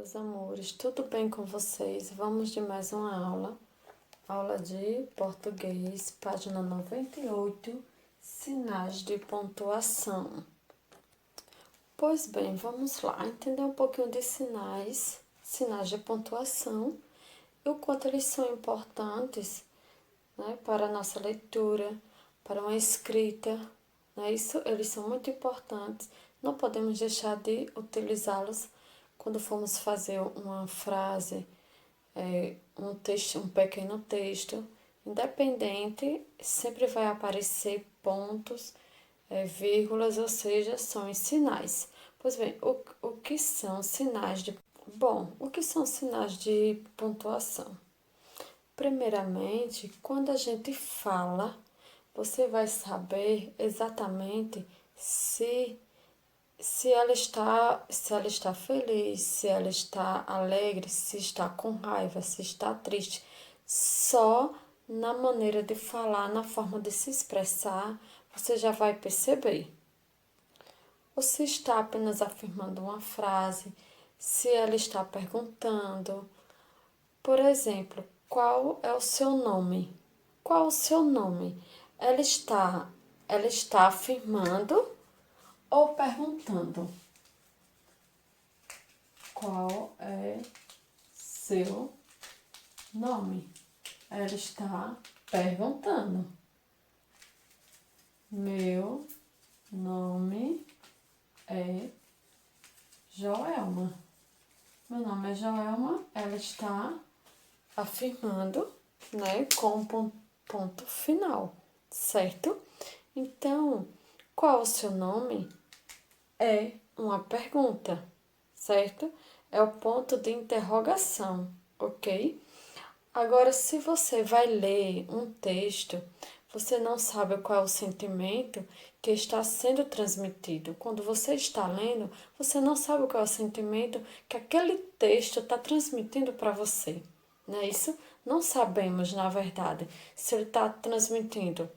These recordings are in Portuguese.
Meus amores, tudo bem com vocês? Vamos de mais uma aula de português, página 98, sinais de pontuação. Pois bem, vamos lá, entender um pouquinho de sinais de pontuação e o quanto eles são importantes, né, para a nossa leitura, para uma escrita, né? Eles são muito importantes, não podemos deixar de utilizá-los quando formos fazer uma frase, um texto, um pequeno texto, independente, sempre vai aparecer pontos, vírgulas, ou seja, são os sinais. Pois bem, o que são sinais de... Bom, o que são sinais de pontuação? Primeiramente, quando a gente fala, você vai saber exatamente se ela está feliz, se ela está alegre, se está com raiva, se está triste. Só na maneira de falar, na forma de se expressar, você já vai perceber. Ou se está apenas afirmando uma frase, se ela está perguntando. Por exemplo, qual é o seu nome? Qual o seu nome? Ela está afirmando ou perguntando? Qual é seu nome? Ela está perguntando. Meu nome é Joelma. Meu nome é Joelma. Ela está afirmando, né, com um ponto final, certo? Então, qual o seu nome? É uma pergunta, certo? É o ponto de interrogação, ok? Agora, se você vai ler um texto, você não sabe qual é o sentimento que está sendo transmitido. Quando você está lendo, você não sabe qual é o sentimento que aquele texto está transmitindo para você. Não é isso? Não sabemos, na verdade, se ele está transmitindo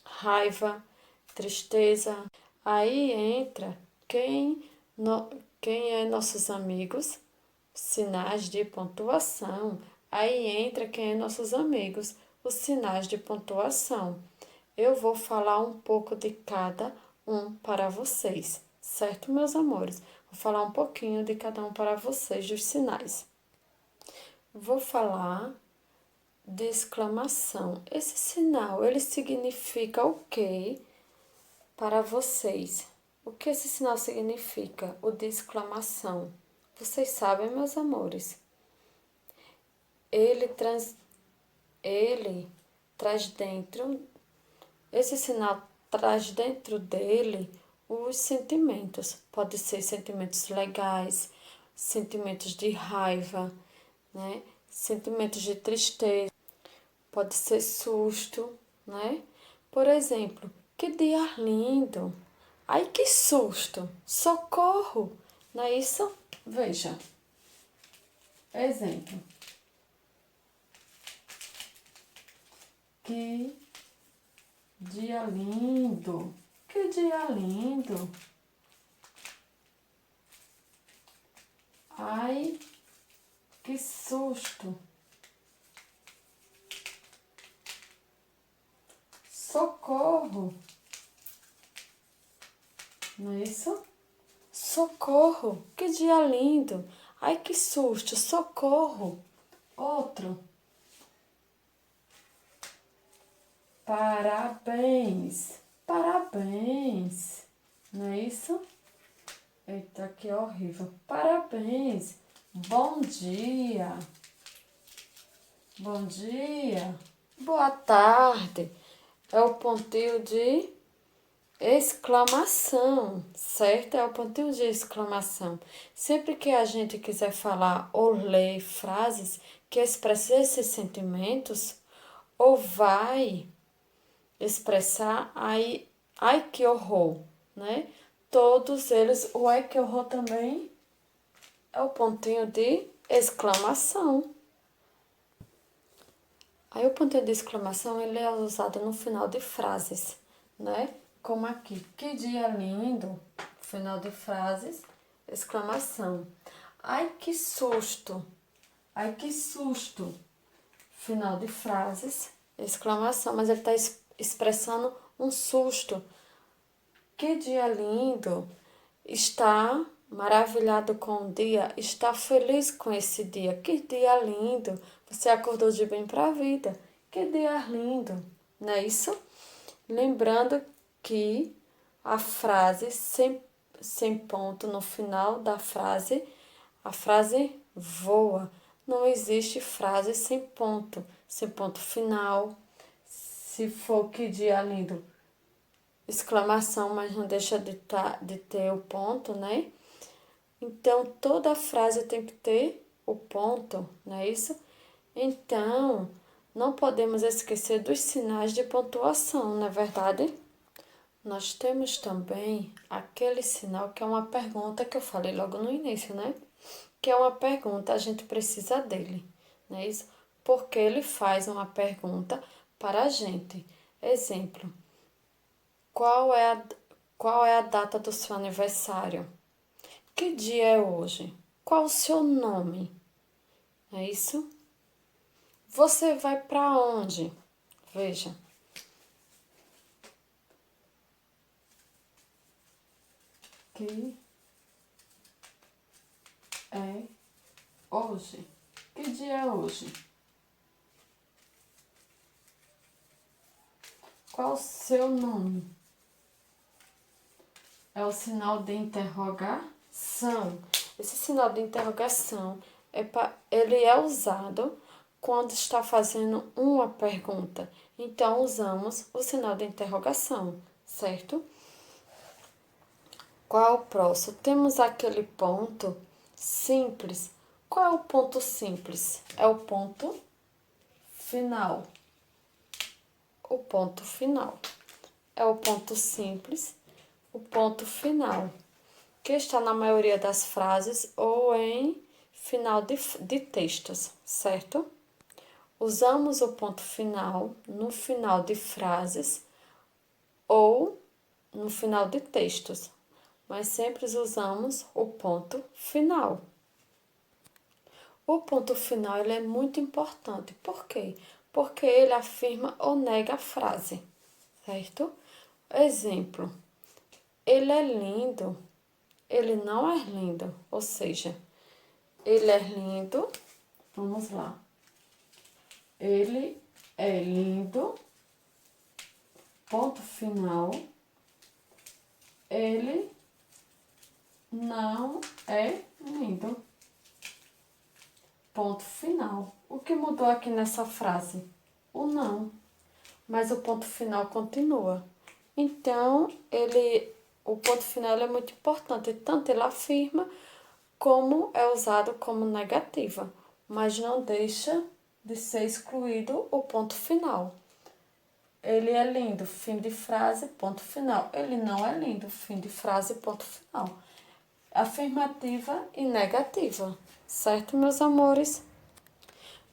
raiva, tristeza. Aí entra quem é nossos amigos, sinais de pontuação. Aí entra quem é nossos amigos, os sinais de pontuação. Eu vou falar um pouco de cada um para vocês, certo, meus amores? Vou falar um pouquinho de cada um para vocês, dos sinais. Vou falar de exclamação. Esse sinal, ele significa o quê para vocês? O que esse sinal significa? O de exclamação. Vocês sabem, meus amores? Ele traz dentro, esse sinal traz dentro dele os sentimentos. Pode ser sentimentos legais, sentimentos de raiva, né? Sentimentos de tristeza, pode ser susto, né? Por exemplo, que dia lindo! Ai, que susto! Socorro! Não é isso? Veja. Exemplo. Que dia lindo! Que dia lindo! Ai, que susto! Socorro! Não é isso? Socorro! Que dia lindo! Ai, que susto! Socorro! Outro. Parabéns! Parabéns! Não é isso? Eita, que horrível! Parabéns! Bom dia! Bom dia! Boa tarde! É o pontinho de exclamação, certo? É o pontinho de exclamação. Sempre que a gente quiser falar ou ler frases que expressem esses sentimentos, ou vai expressar aí, ai que horror, né? Todos eles, o ai que horror também é o pontinho de exclamação. Aí o pontinho de exclamação, ele é usado no final de frases, né? Como aqui, que dia lindo, final de frases, exclamação. Ai, que susto! Ai, que susto! Final de frases, exclamação, mas ele está expressando um susto. Que dia lindo! Está maravilhado com o dia, está feliz com esse dia. Que dia lindo! Você acordou de bem para a vida. Que dia lindo! Não é isso? Lembrando que a frase sem ponto no final da frase, a frase voa. Não existe frase sem ponto final. Se for que dia lindo, exclamação, mas não deixa de ter o ponto, né? Então, toda frase tem que ter o ponto, não é isso? Então, não podemos esquecer dos sinais de pontuação, não é verdade? Nós temos também aquele sinal que é uma pergunta que eu falei logo no início, né? Que é uma pergunta, a gente precisa dele, não é isso? Porque ele faz uma pergunta para a gente. Exemplo, qual é a data do seu aniversário? Que dia é hoje? Qual o seu nome? É isso? Você vai para onde? Veja. Que é hoje? Que dia é hoje? Qual o seu nome? É o sinal de interrogação. Esse sinal de interrogação ele é usado quando está fazendo uma pergunta. Então, usamos o sinal de interrogação, certo? Qual é o próximo? Temos aquele ponto simples. Qual é o ponto simples? É o ponto final. O ponto final. É o ponto simples, o ponto final, que está na maioria das frases ou em final de textos, certo? Usamos o ponto final no final de frases ou no final de textos, mas sempre usamos o ponto final. O ponto final ele é muito importante. Por quê? Porque ele afirma ou nega a frase, certo? Exemplo, ele é lindo, ele não é lindo. Ou seja, ele é lindo, vamos lá. Ele é lindo, ponto final. Ele não é lindo, ponto final. O que mudou aqui nessa frase? O não, mas o ponto final continua. Então, o ponto final é muito importante, tanto ele afirma como é usado como negativa, mas não deixa de ser excluído o ponto final. Ele é lindo, fim de frase, ponto final. Ele não é lindo, fim de frase, ponto final. Afirmativa e negativa, certo, meus amores?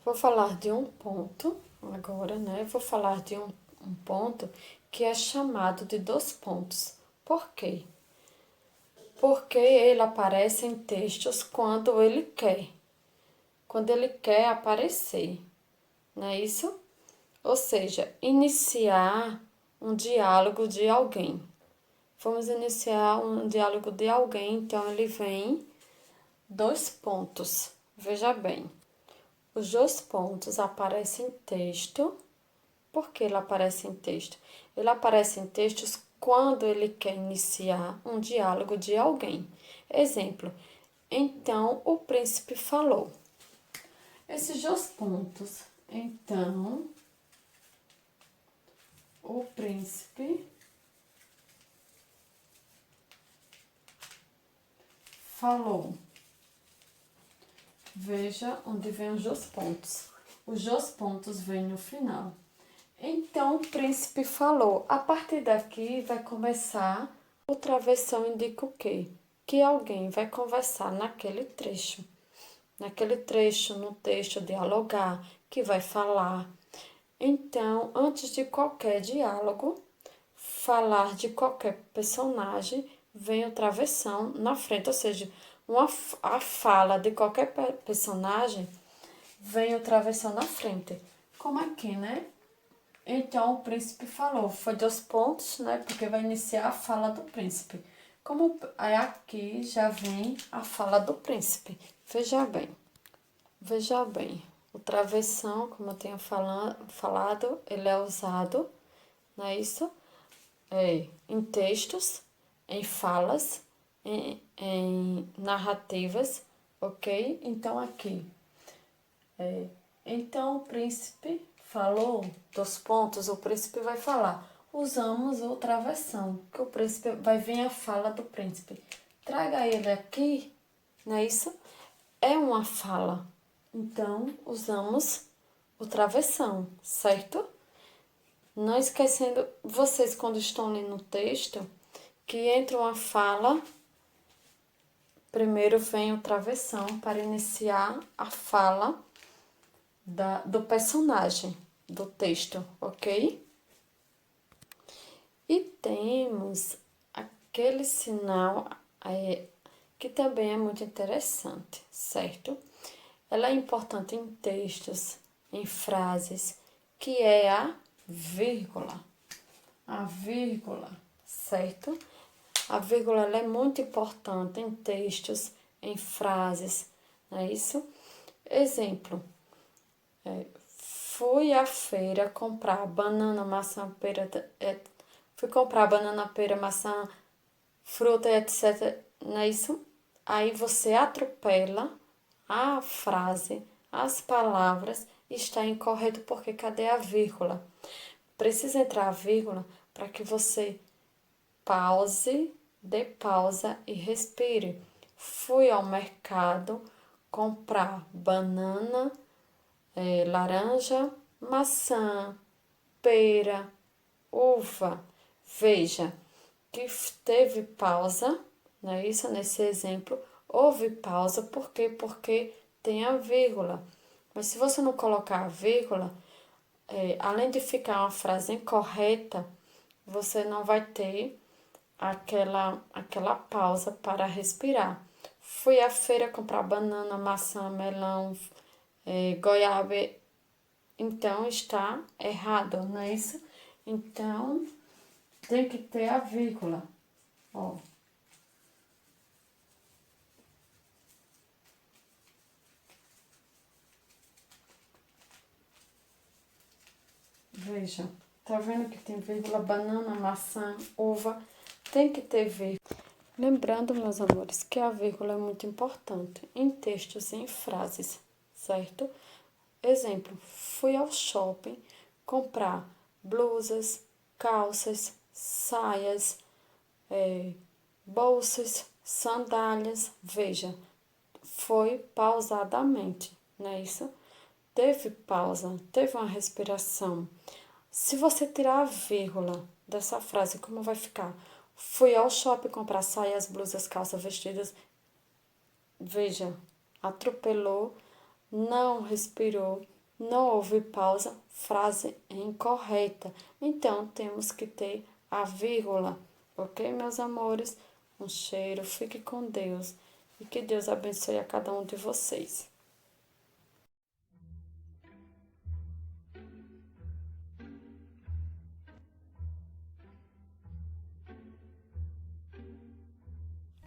Vou falar de um ponto agora, né? Vou falar de um ponto que é chamado de dois pontos. Por quê? Porque ele aparece em textos quando ele quer aparecer, não é isso? Ou seja, iniciar um diálogo de alguém. Vamos iniciar um diálogo de alguém, então ele vem dois pontos. Veja bem, os dois pontos aparecem em texto. Por que ele aparece em texto? Ele aparece em textos quando ele quer iniciar um diálogo de alguém. Exemplo, então o príncipe falou. Esses dois pontos, então o príncipe falou. Veja onde vem os dois pontos. Os dois pontos vêm no final. Então, o príncipe falou. A partir daqui vai começar o travessão indica o quê? Que alguém vai conversar naquele trecho. Naquele trecho, no texto, dialogar, que vai falar. Então, antes de qualquer diálogo, falar de qualquer personagem, vem o travessão na frente, ou seja, a fala de qualquer personagem, vem o travessão na frente. Como aqui, né? Então, o príncipe falou. Foi 2 pontos, né? Porque vai iniciar a fala do príncipe. Como aí aqui já vem a fala do príncipe. Veja bem. O travessão, como eu tenho falado, ele é usado, não é isso? Em textos, em falas, em narrativas, ok? Então, aqui. Então, o príncipe falou 2 pontos, o príncipe vai falar. Usamos o travessão, que o príncipe vai vir a fala do príncipe. Traga ele aqui, não é isso? É uma fala. Então, usamos o travessão, certo? Não esquecendo, vocês quando estão lendo o texto, que entra uma fala, primeiro vem o travessão para iniciar a fala do personagem, do texto, ok? E temos aquele sinal que também é muito interessante, certo? Ela é importante em textos, em frases, que é a vírgula. A vírgula, certo? A vírgula ela é muito importante em textos, em frases, não é isso? Exemplo. Fui à feira comprar banana, maçã, pera, fui comprar banana, pera, maçã, fruta, etc. Não é isso? Aí você atropela a frase, as palavras, está incorreto porque cadê a vírgula? Precisa entrar a vírgula para que você pause, dê pausa e respire. Fui ao mercado comprar banana, laranja, maçã, pera, uva. Veja que teve pausa, não é isso? Nesse exemplo, houve pausa, por quê? Porque tem a vírgula. Mas se você não colocar a vírgula, além de ficar uma frase incorreta, você não vai ter aquela pausa para respirar. Fui à feira comprar banana, maçã, melão, goiaba, então está errado, não é isso? Então, tem que ter a vírgula, ó. Veja, tá vendo que tem vírgula? Banana, maçã, uva, tem que ter vírgula. Lembrando, meus amores, que a vírgula é muito importante em textos e em frases, certo? Exemplo, fui ao shopping comprar blusas, calças, saias, bolsas, sandálias. Veja, foi pausadamente, não é isso? Teve pausa, teve uma respiração. Se você tirar a vírgula dessa frase, como vai ficar? Fui ao shopping comprar saias, blusas, calças, vestidos. Veja, atropelou, não respirou, não houve pausa, frase incorreta. Então, temos que ter a vírgula, ok, meus amores? Um cheiro, fique com Deus e que Deus abençoe a cada um de vocês.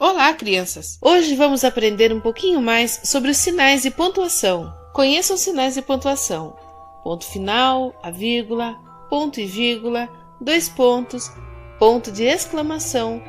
Olá, crianças! Hoje vamos aprender um pouquinho mais sobre os sinais de pontuação. Conheça os sinais de pontuação: ponto final, a vírgula, ponto e vírgula, 2 pontos, ponto de exclamação,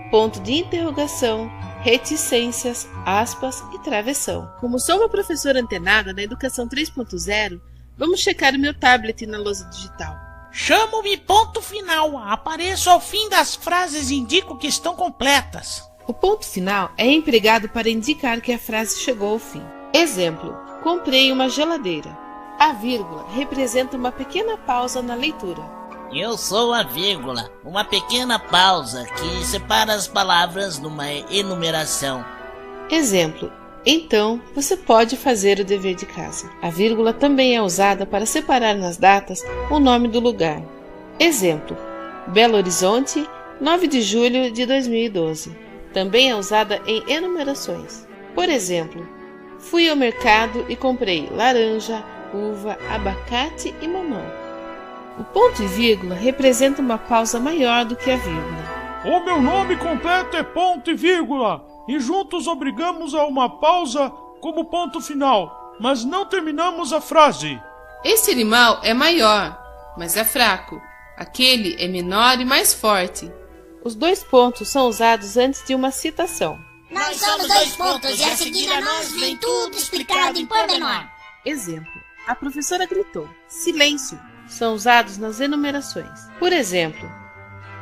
ponto de interrogação, reticências, aspas e travessão. Como sou uma professora antenada na Educação 3.0, vamos checar o meu tablet na lousa digital. Chamo-me ponto final. Apareço ao fim das frases e indico que estão completas. O ponto final é empregado para indicar que a frase chegou ao fim. Exemplo: comprei uma geladeira. A vírgula representa uma pequena pausa na leitura. Eu sou a vírgula, uma pequena pausa que separa as palavras numa enumeração. Exemplo: então você pode fazer o dever de casa. A vírgula também é usada para separar nas datas o nome do lugar. Exemplo: Belo Horizonte, 9 de julho de 2012. Também é usada em enumerações. Por exemplo, fui ao mercado e comprei laranja, uva, abacate e mamão. O ponto e vírgula representa uma pausa maior do que a vírgula. O meu nome completo é ponto e vírgula, e juntos obrigamos a uma pausa como ponto final, mas não terminamos a frase. Esse animal é maior, mas é fraco. Aquele é menor e mais forte. Os dois pontos são usados antes de uma citação. Nós somos 2 pontos e a seguir a nós vem tudo explicado em pormenor. Exemplo: a professora gritou, silêncio. São usados nas enumerações. Por exemplo,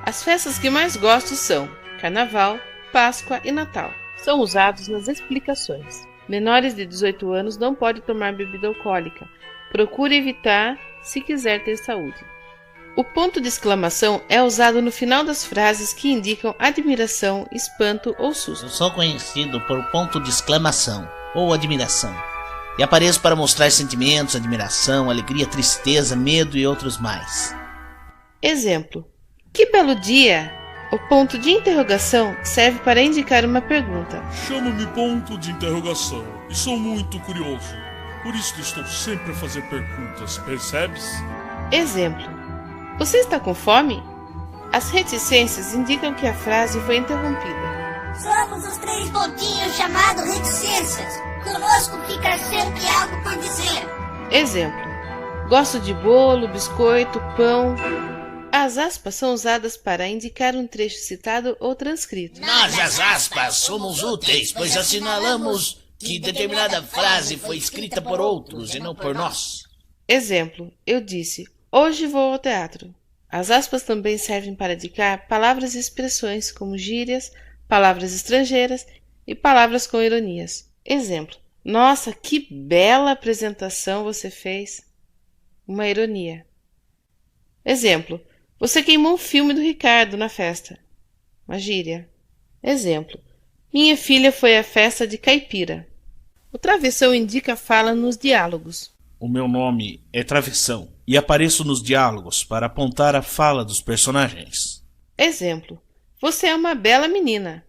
as festas que mais gosto são Carnaval, Páscoa e Natal. São usados nas explicações. Menores de 18 anos não podem tomar bebida alcoólica. Procure evitar se quiser ter saúde. O ponto de exclamação é usado no final das frases que indicam admiração, espanto ou susto. Eu sou conhecido por ponto de exclamação ou admiração. E apareço para mostrar sentimentos, admiração, alegria, tristeza, medo e outros mais. Exemplo: que belo dia! O ponto de interrogação serve para indicar uma pergunta. Chamo-me ponto de interrogação e sou muito curioso. Por isso estou sempre a fazer perguntas, percebes? Exemplo: você está com fome? As reticências indicam que a frase foi interrompida. Somos os 3 pontinhos chamados reticências. Conosco fica sempre algo por dizer. Exemplo: gosto de bolo, biscoito, pão. As aspas são usadas para indicar um trecho citado ou transcrito. Nós, as aspas, somos úteis, pois assinalamos que determinada frase foi escrita por outros e não por nós. Exemplo: eu disse, hoje vou ao teatro. As aspas também servem para indicar palavras e expressões como gírias, palavras estrangeiras e palavras com ironias. Exemplo: nossa, que bela apresentação você fez. Uma ironia. Exemplo: você queimou um filme do Ricardo na festa. Uma gíria. Exemplo: minha filha foi à festa de caipira. O travessão indica a fala nos diálogos. O meu nome é Travessão e apareço nos diálogos para apontar a fala dos personagens. Exemplo: você é uma bela menina.